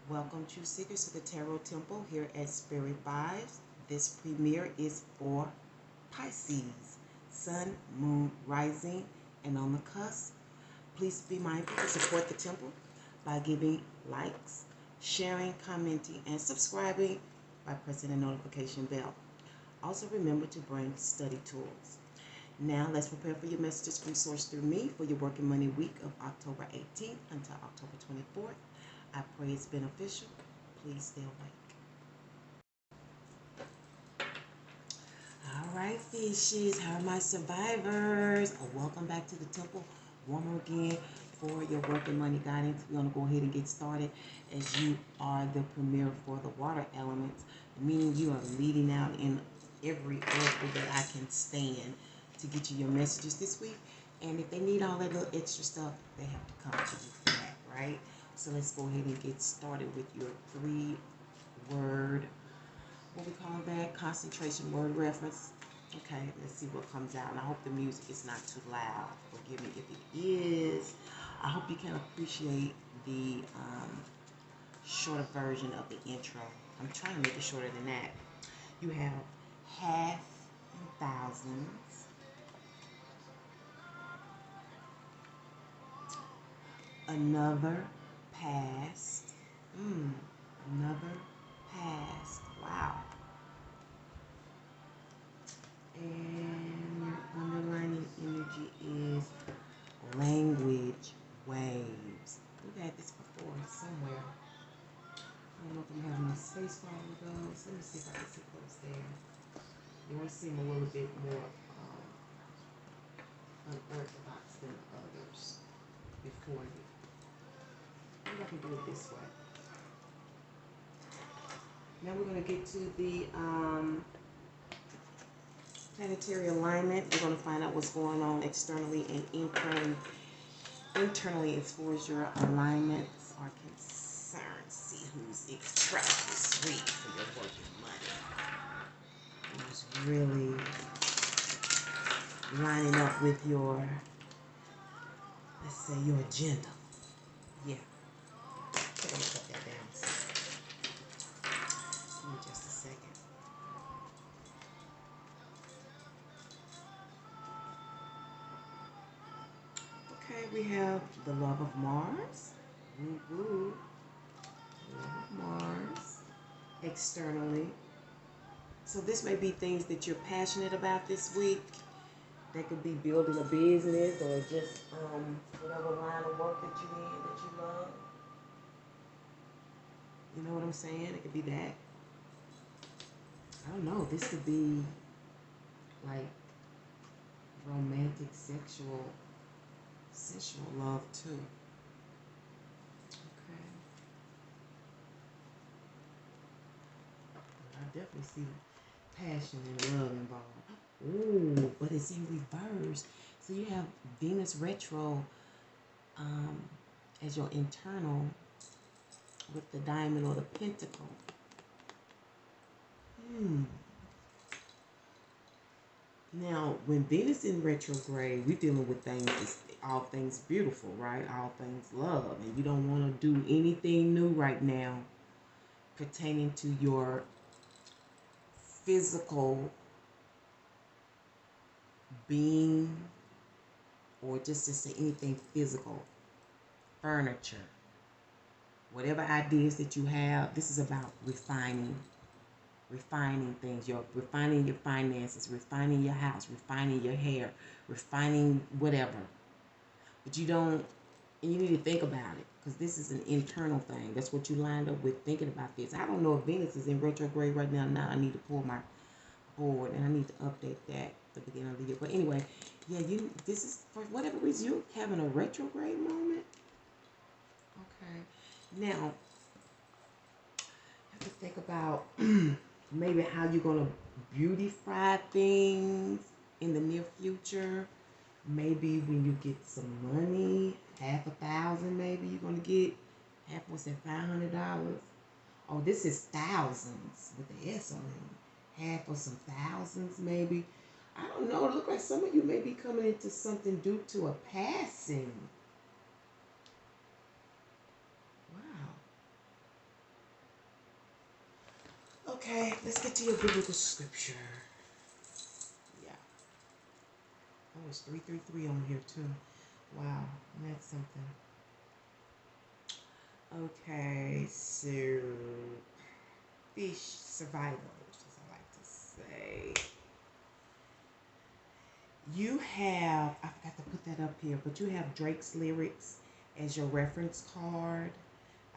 Welcome, true seekers, to the Tarot Temple here at Spirit Vibes. This premiere is for Pisces, Sun, Moon, Rising, and on the cusp. Please be mindful to support the temple by giving likes, sharing, commenting, and subscribing by pressing the notification bell. Also remember to bring study tools. Now let's prepare for your messages from Source through me for your working money week of October 18th until October 24th. I pray it's beneficial. Please stay awake. All right, fishes. How are my survivors? Welcome back to the temple. One more again for your working money guidance. We're going to go ahead and get started as you are the premier for the water elements, meaning you are leading out in every oracle that I can stand to get you your messages this week. And if they need all that little extra stuff, they have to come to you for that, right? So let's go ahead and get started with your 3-word, what we call that, concentration word reference. Okay, let's see what comes out. And I hope the music is not too loud. Forgive me if it is. I hope you can appreciate the shorter version of the intro. I'm trying to make it shorter than that. You have half and thousands, another past, another past, wow. And your underlining energy is language waves. We've had this before somewhere. I don't know if I'm having a space for all of those. Let me see if I can see those there. Yours seem a little bit more unorthodox than others before you. Maybe I can do it this way. Now we're going to get to the planetary alignment. We're going to find out what's going on externally and internally as far as your alignments are concerned. See who's extremely sweet for your working money. Who's really lining up with your, let's say, your agenda. Yeah. I'm going to cut that down. Give me just a second. Okay, we have the love of Mars. Woo-woo. Love of Mars. Externally. So this may be things that you're passionate about this week. That could be building a business or just whatever line of work that you're in that you love. You know what I'm saying? It could be that. I don't know. This could be like romantic, sensual love too. Okay. I definitely see passion and love involved. Ooh, but it's in reverse. So you have Venus retro as your internal with the diamond or the pentacle. Now, when Venus in retrograde, we're dealing with things, all things beautiful, right? All things love. And you don't want to do anything new right now pertaining to your physical being, or just to say anything physical, furniture, whatever ideas that you have. This is about refining things. You're refining your finances, refining your house, refining your hair, refining whatever. But you don't, and you need to think about it, because this is an internal thing. That's what you lined up with, thinking about this. I don't know if Venus is in retrograde right now. Now I need to pull my board and I need to update that at the beginning of the year. But anyway, yeah, this is, for whatever reason, you're having a retrograde moment. Okay. Now, you have to think about maybe how you're going to beautify things in the near future. Maybe when you get some money, $500,000, maybe you're going to get half, what's that, $500? Oh, this is thousands with the S on it. Half of some thousands, maybe. I don't know. It looks like some of you may be coming into something due to a passing. Wow. Okay, let's get to your biblical scripture. Yeah. Oh, it's 333 on here too. Wow, that's something. Okay, so fish survivors, as I like to say. You have, I forgot to put that up here, but you have Drake's lyrics as your reference card.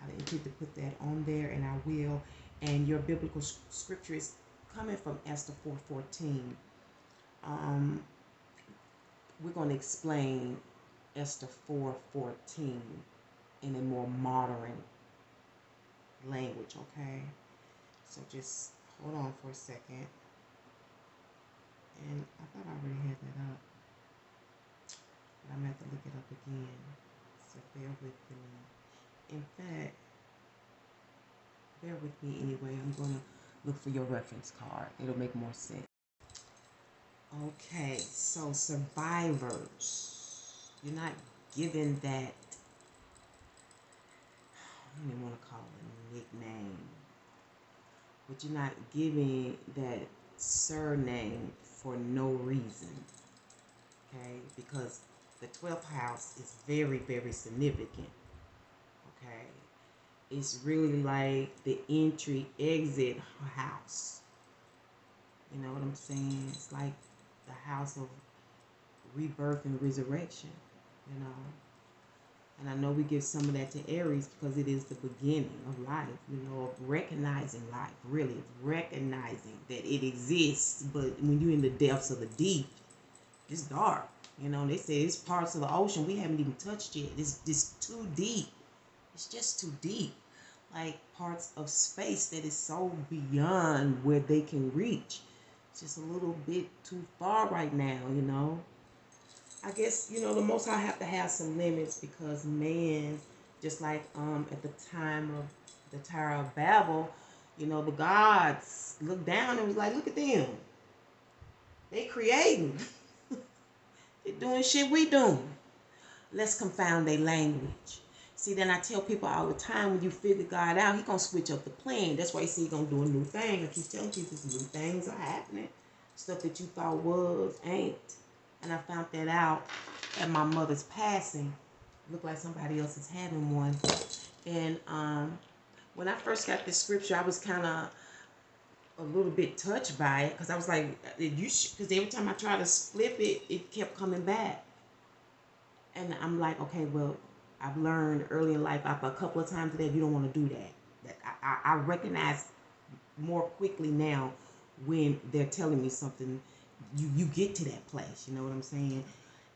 I intend to put that on there, and I will. And your biblical scripture is coming from Esther 4:14. We're going to explain Esther 4:14 in a more modern language, okay? So just hold on for a second. And I thought I already had that up, but I'm going to have to look it up again. So bear with me. In fact, bear with me anyway. I'm going to look for your reference card. It'll make more sense. Okay, so survivors. You're not given that, I don't even want to call it a nickname, but you're not giving that surname for no reason. Okay, because the 12th house is very, very significant. Okay, it's really like the entry exit house. You know what I'm saying? It's like the house of rebirth and resurrection, you know. And I know we give some of that to Aries because it is the beginning of life, you know, of recognizing life, really, of recognizing that it exists. But when you're in the depths of the deep, it's dark. You know, they say it's parts of the ocean we haven't even touched yet. It's too deep. It's just too deep. Like parts of space that is so beyond where they can reach. It's just a little bit too far right now, you know. I guess, you know, the Most High have to have some limits because man, just like at the time of the Tower of Babel, you know, the gods looked down and was like, look at them. They creating. They're doing shit we doing. Let's confound their language. See, then I tell people all the time, when you figure God out, he going to switch up the plan. That's why you see he going to do a new thing. I keep telling people new things are happening. Stuff that you thought was, ain't. And I found that out at my mother's passing. Looked like somebody else is having one. And when I first got this scripture, I was kind of a little bit touched by it. Because I was like, because every time I tried to flip it, it kept coming back. And I'm like, okay, well, I've learned early in life, a couple of times that you don't want to do that. I recognize more quickly now when they're telling me something. You get to that place, you know what I'm saying?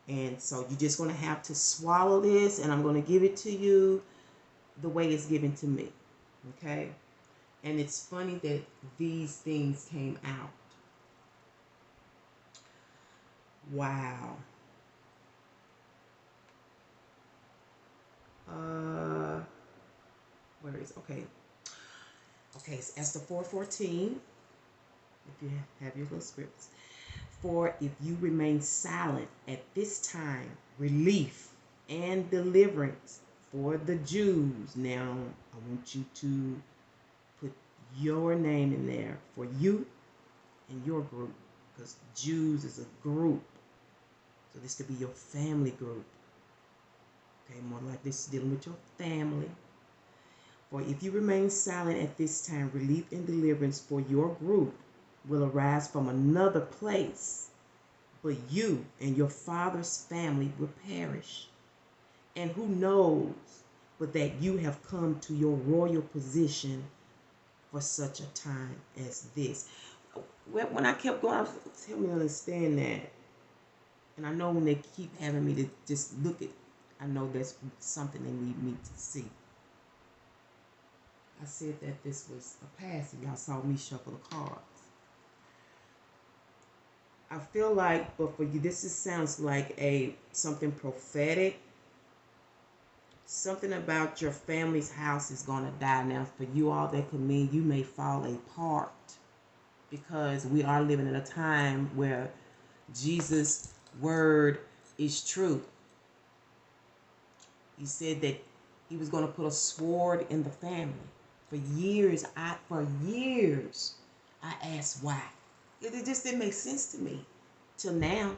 And so you're just going to have to swallow this, and I'm going to give it to you the way it's given to me, okay? And it's funny that these things came out. Wow. Where is, okay, it's Esther 4:14, if you have your little scripts. For if you remain silent at this time, relief and deliverance for the Jews. Now, I want you to put your name in there for you and your group, because Jews is a group. So this could be your family group. Okay, more like this is dealing with your family. For if you remain silent at this time, relief and deliverance for your group will arise from another place, but you and your father's family will perish. And who knows but that you have come to your royal position for such a time as this. When I kept going, I was help me understand that. And I know when they keep having me to just look at, I know that's something they need me to see. I said that this was a passing. Y'all saw me shuffle the cards. I feel like, but for you, sounds like something prophetic. Something about your family's house is going to die. Now, for you all, that could mean you may fall apart, because we are living in a time where Jesus' word is true. He said that he was going to put a sword in the family. For years, I asked why. It just didn't make sense to me till now.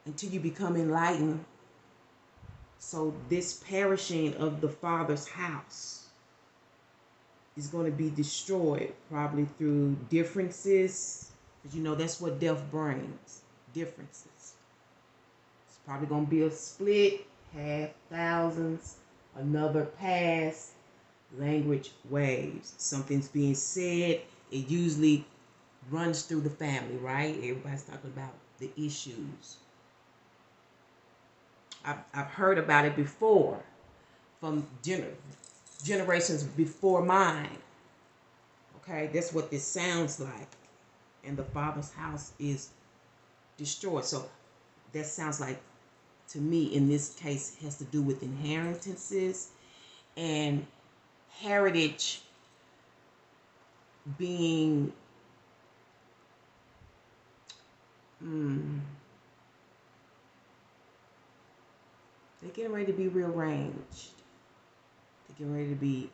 Until you become enlightened. So this perishing of the Father's house is going to be destroyed probably through differences. Because you know that's what death brings. Differences. It's probably going to be a split, half thousands, another pass, language waves. Something's being said. It usually runs through the family, right? Everybody's talking about the issues. I've heard about it before from generations before mine. Okay, that's what this sounds like. And the Father's house is destroyed. So that sounds like, to me, in this case, has to do with inheritances and heritage being they're getting ready to be rearranged. They're getting ready to be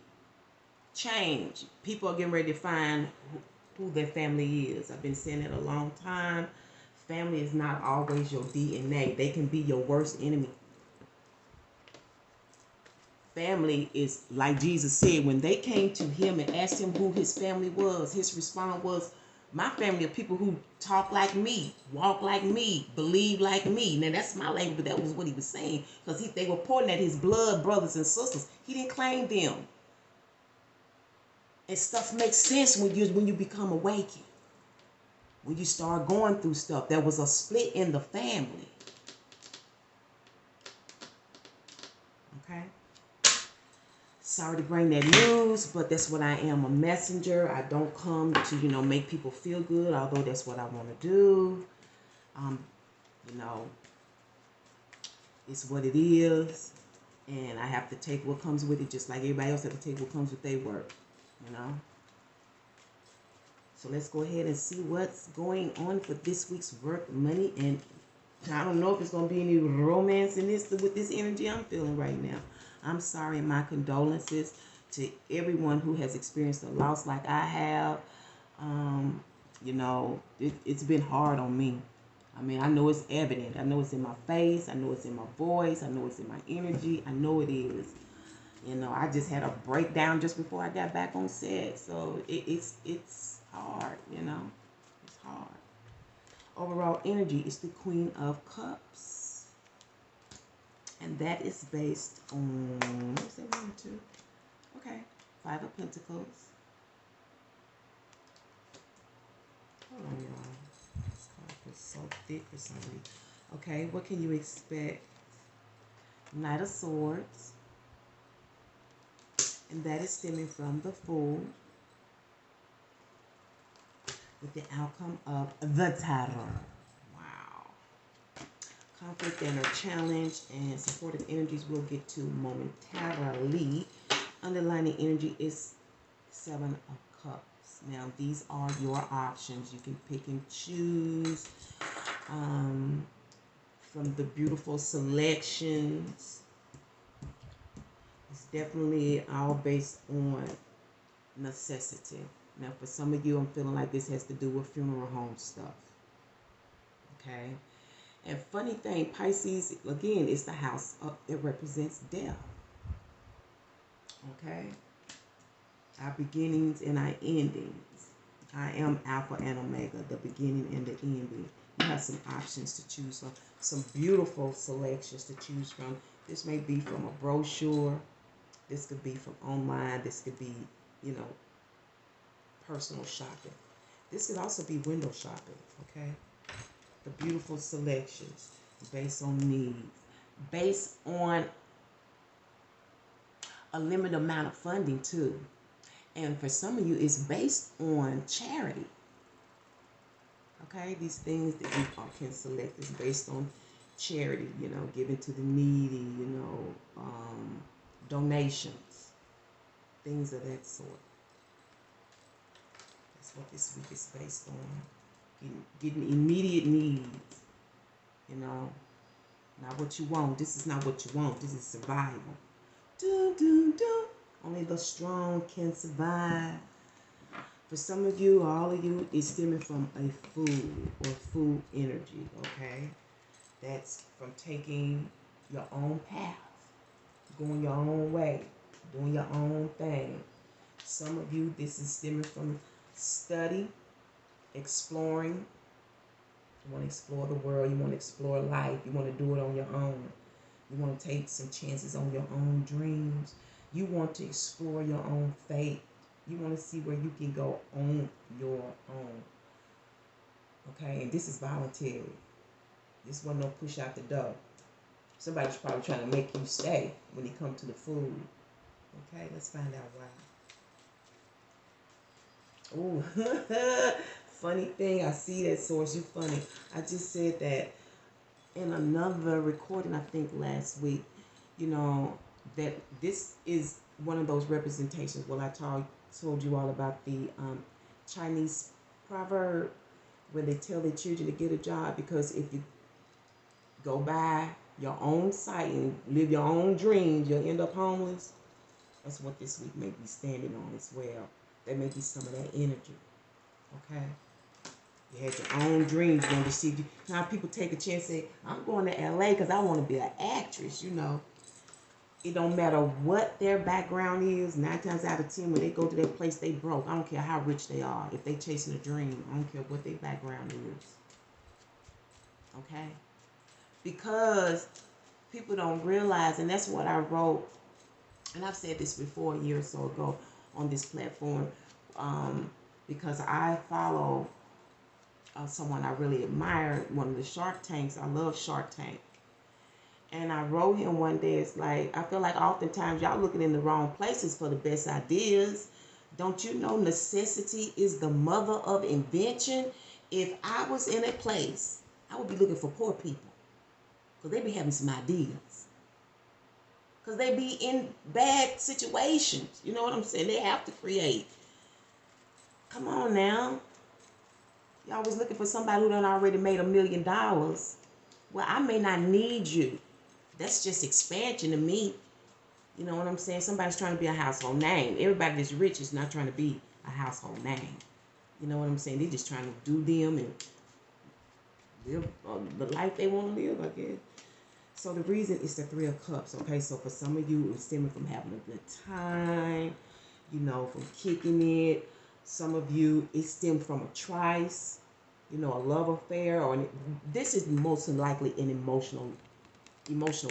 changed. People are getting ready to find who their family is. I've been saying it a long time. Family is not always your DNA. They can be your worst enemy. Family is, like Jesus said, when they came to him and asked him who his family was, his response was, my family are people who talk like me, walk like me, believe like me. Now that's my language, but that was what he was saying. Because they were pointing at his blood brothers and sisters. He didn't claim them. And stuff makes sense when you become awakened. When you start going through stuff. There was a split in the family. Okay? Sorry to bring that news, but that's what I am, a messenger. I don't come to, make people feel good, although that's what I want to do. It's what it is. And I have to take what comes with it, just like everybody else have to take what comes with their work, So let's go ahead and see what's going on for this week's work, money, and I don't know if it's going to be any romance in this with this energy I'm feeling right now. I'm sorry, and my condolences to everyone who has experienced a loss like I have. It's been hard on me. I mean, I know it's evident. I know it's in my face. I know it's in my voice. I know it's in my energy. I know it is. I just had a breakdown just before I got back on set. So it's hard, It's hard. Overall energy is the Queen of Cups. And that is based on, what's that, 1, 2? Okay, 5 of Pentacles. Hold on, y'all. This card is so thick for some reason. Okay, what can you expect? Knight of Swords. And that is stemming from the Fool. With the outcome of the Tower. Wow. Conflict and a challenge and supportive energies we'll get to momentarily. Underlying energy is 7 of Cups. Now, these are your options. You can pick and choose from the beautiful selections. It's definitely all based on necessity. Now, for some of you, I'm feeling like this has to do with funeral home stuff. Okay? And funny thing, Pisces, again, is the house that represents death. Okay? Our beginnings and our endings. I am Alpha and Omega, the beginning and the ending. You have some options to choose from. Some beautiful selections to choose from. This may be from a brochure. This could be from online. This could be, personal shopping. This could also be window shopping, okay? The beautiful selections based on needs, based on a limited amount of funding too. And for some of you, it's based on charity. Okay, these things that you can select is based on charity, giving to the needy, donations, things of that sort. That's what this week is based on. Getting immediate needs, not what you want. This is not what you want. This is survival. Dun, dun, dun. Only the strong can survive. For some of you, all of you, it's stemming from a food or food energy, okay? That's from taking your own path, going your own way, doing your own thing. Some of you, this is stemming from study, exploring. You want to explore the world. You want to explore life. You want to do it on your own. You want to take some chances on your own dreams. You want to explore your own fate. You want to see where you can go on your own. Okay, and this is voluntary. This wasn't no push out the door. Somebody's probably trying to make you stay when it comes to the food. Okay, let's find out why. Ooh, funny thing, I see that, source. You funny. I just said that in another recording, I think last week, you know, that this is one of those representations. Well, I told you all about the Chinese proverb where they tell their children to get a job, because if you go by your own sight and live your own dreams, you'll end up homeless. That's what this week may be standing on as well. There may be some of that energy. Okay? You had your own dreams, you want to see. Now people take a chance and say, I'm going to LA because I want to be an actress, you know. It don't matter what their background is. 9 times out of 10, when they go to that place, they broke. I don't care how rich they are. If they chasing a dream, I don't care what their background is. Okay? Because people don't realize, and that's what I wrote, and I've said this before a year or so ago on this platform, because I follow someone I really admire, one of the Shark Tanks. I love Shark Tank. And I wrote him one day, it's like, I feel like oftentimes y'all looking in the wrong places for the best ideas. Don't you know necessity is the mother of invention? If I was in a place, I would be looking for poor people, because they be having some ideas. Because they be in bad situations. You know what I'm saying? They have to create. Come on now. Y'all always looking for somebody who done already made $1 million. Well, I may not need you. That's just expansion to me. You know what I'm saying? Somebody's trying to be a household name. Everybody that's rich is not trying to be a household name. You know what I'm saying? They're just trying to do them and live the life they want to live, I guess. So the reason is the 3 of Cups. Okay, so for some of you, it's stemming from having a good time, you know, from kicking it. Some of you, it stemmed from a trice, you know, a love affair, or this is most likely an emotional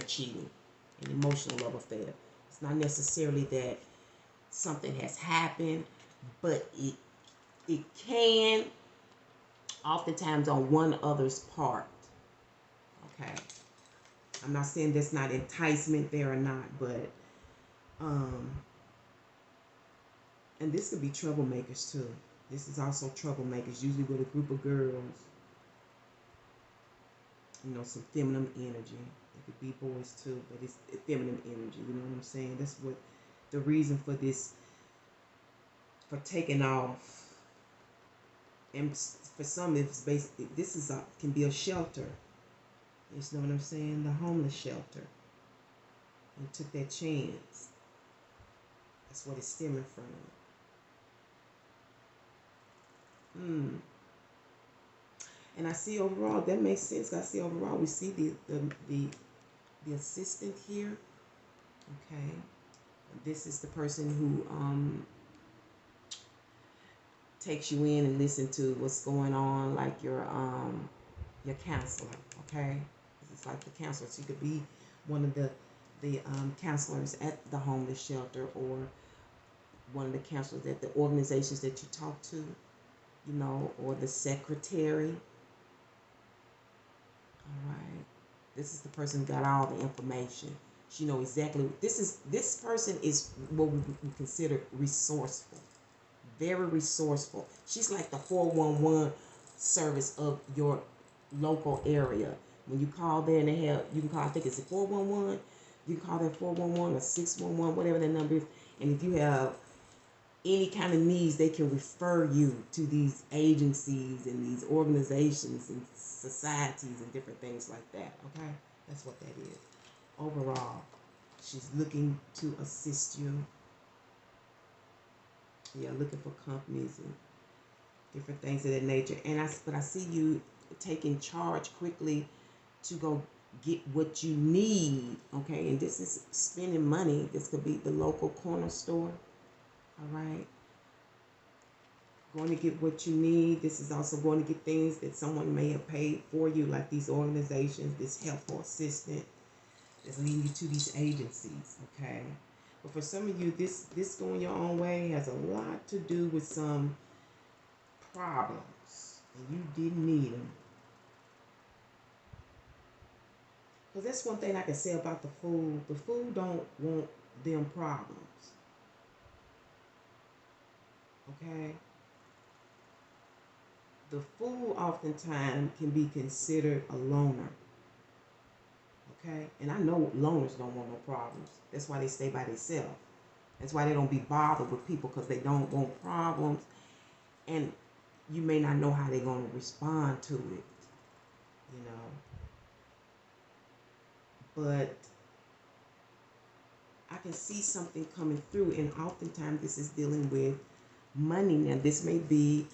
cheating, an emotional love affair. It's not necessarily that something has happened, but it can, oftentimes on one other's part. Okay. I'm not saying there's not enticement there or not, but and this could be troublemakers too. This is also troublemakers, usually with a group of girls. You know, some feminine energy. It could be boys too, but it's feminine energy. You know what I'm saying? That's what the reason for this, for taking off. And for some, it's basically, this is can be a shelter. You know what I'm saying? The homeless shelter. And took that chance. That's what it's stemming from. And I see overall, that makes sense. I see overall, we see the assistant here. Okay. This is the person who takes you in and listen to what's going on, like your counselor. Okay. It's like the counselor. So you could be one of the counselors at the homeless shelter, or one of the counselors at the organizations that you talk to, you know, or the secretary. All right. This is the person who got all the information. She know exactly. This person is what we consider resourceful. Very resourceful. She's like the 411 service of your local area. When you call there and they have, you can call, I think it's a 411. You can call that 411 or 611, whatever that number is. And if you have any kind of needs, they can refer you to these agencies and these organizations and societies and different things like that. Okay? That's what that is. Overall, she's looking to assist you. Yeah, looking for companies and different things of that nature. But I see you taking charge quickly to go get what you need. Okay, and this is spending money. This could be the local corner store. All right, going to get what you need. This is also going to get things that someone may have paid for you, like these organizations, this help or assistant that's leading you to these agencies. Okay, but for some of you, this going your own way has a lot to do with some problems, and you didn't need them. Because that's one thing I can say about the fool. The fool don't want them problems. Okay? The fool oftentimes can be considered a loner. Okay? And I know loners don't want no problems. That's why they stay by themselves. That's why they don't be bothered with people, because they don't want problems. And you may not know how they're going to respond to it. You know? But I can see something coming through, and oftentimes this is dealing with money. Now this may be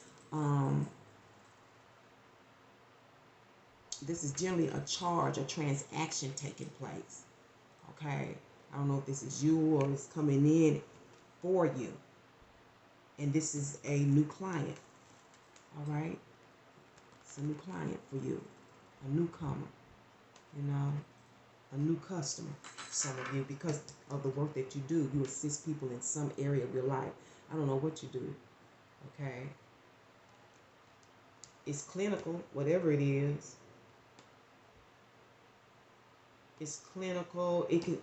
this is generally a charge, a transaction taking place. Okay, I don't know if this is you or it's coming in for you, and this is a new client. All right, it's a new client for you, a newcomer, you know, a new customer. Some of you, because of the work that you do, you assist people in some area of your life. I don't know what you do. Okay, it's clinical, whatever it is. It's clinical. It can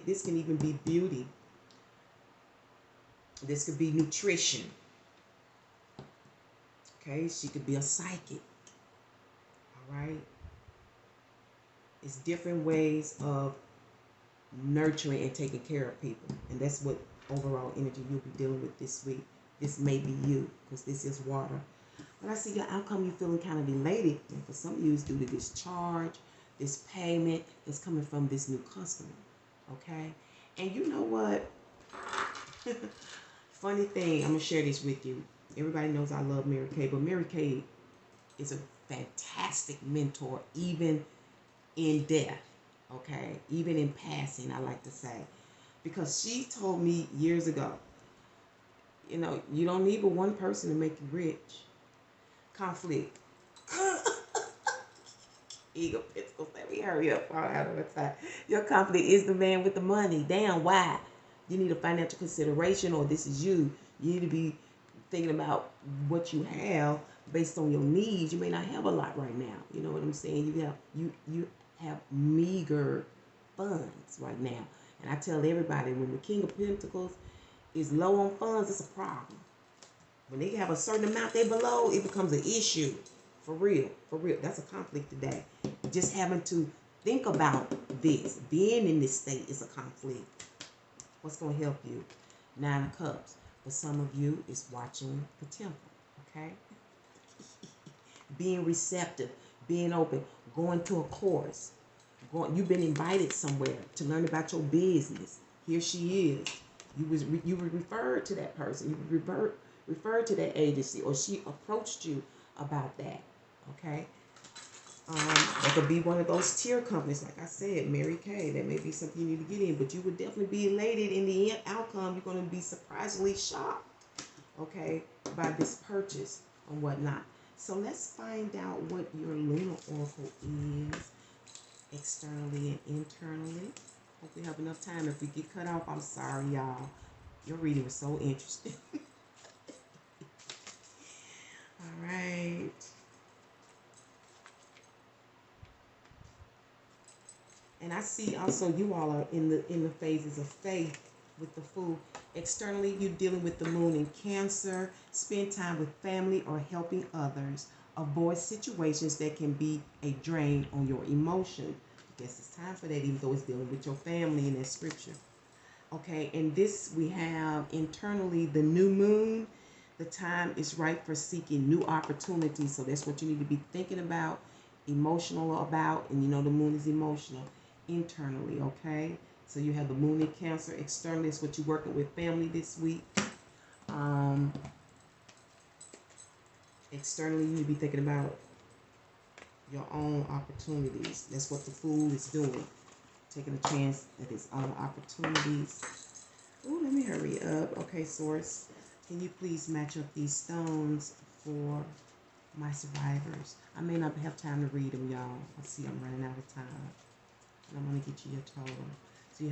this can even be beauty. This could be nutrition. Okay, she could be a psychic. All right. It's different ways of nurturing and taking care of people, and that's what overall energy you'll be dealing with this week. This may be you, because this is water. But I see your outcome, you feeling kind of elated, and for some of you, it's due to this charge, this payment that's coming from this new customer. Okay, and you know what? Funny thing, I'm gonna share this with you. Everybody knows I love Mary Kay, but Mary Kay is a fantastic mentor, even in death. Okay, even in passing, I like to say, because she told me years ago, you know, you don't need but one person to make you rich. Conflict. Ego, Pentacles, let me hurry up. All out of the time. Your conflict is the man with the money. Damn, why? You need a financial consideration, or this is you. You need to be thinking about what you have based on your needs. You may not have a lot right now. You know what I'm saying? You have meager funds right now. And I tell everybody, when the King of Pentacles is low on funds, it's a problem. When they have a certain amount they below, it becomes an issue. For real, for real. That's a conflict today. Just having to think about this, being in this state is a conflict. What's going to help you? 9 of Cups. For some of you, it's watching the temple, okay? Being receptive, being open, going to a course. You've been invited somewhere to learn about your business. Here she is. You were referred to that person. You were referred to that agency, or she approached you about that, okay? That could be one of those tier companies, like I said, Mary Kay. That may be something you need to get in, but you would definitely be elated in the end outcome. You're going to be surprisingly shocked, okay, by this purchase and whatnot. So let's find out what your Lunar Oracle is, externally and internally. Hope we have enough time. If we get cut off, I'm sorry, y'all. Your reading was so interesting. All right. And I see also you all are in the phases of faith with the Fool. Externally, you're dealing with the Moon in Cancer. Spend time with family or helping others. Avoid situations that can be a drain on your emotion. I guess it's time for that, even though it's dealing with your family in that scripture. Okay, and this we have internally the new moon. The time is right for seeking new opportunities. So that's what you need to be thinking about, emotional about, and you know the moon is emotional. Internally, okay? So you have the moon in Cancer. Externally is what you're working with family this week. Externally, you need to be thinking about your own opportunities. That's what the Fool is doing. Taking a chance at his own opportunities. Oh, let me hurry up. Okay, Source, can you please match up these stones for my survivors? I may not have time to read them, y'all. I see I'm running out of time. And I'm going to get you your total.